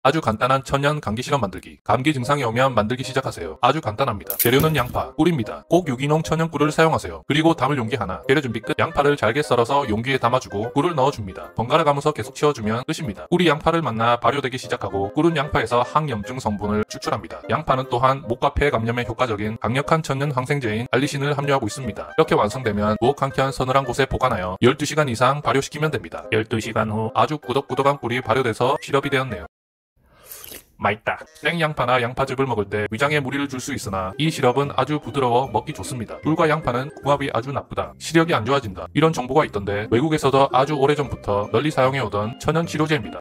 아주 간단한 천연 감기 시럽 만들기. 감기 증상이 오면 만들기 시작하세요. 아주 간단합니다. 재료는 양파, 꿀입니다. 꼭 유기농 천연 꿀을 사용하세요. 그리고 담을 용기 하나. 재료 준비 끝. 양파를 잘게 썰어서 용기에 담아주고 꿀을 넣어줍니다. 번갈아 가면서 계속 채워주면 끝입니다. 꿀이 양파를 만나 발효되기 시작하고 꿀은 양파에서 항염증 성분을 추출합니다. 양파는 또한 목과 폐 감염에 효과적인 강력한 천연 항생제인 알리신을 함유하고 있습니다. 이렇게 완성되면 부엌 한 켠 서늘한 곳에 보관하여 12시간 이상 발효시키면 됩니다. 12시간 후 아주 꾸덕꾸덕한 꿀이 발효돼서 시럽이 되었네요. 맛있다. 생양파나 양파즙을 먹을 때 위장에 무리를 줄 수 있으나 이 시럽은 아주 부드러워 먹기 좋습니다. 꿀과 양파는 궁합이 아주 나쁘다. 시력이 안 좋아진다. 이런 정보가 있던데 외국에서도 아주 오래전부터 널리 사용해오던 천연 치료제입니다.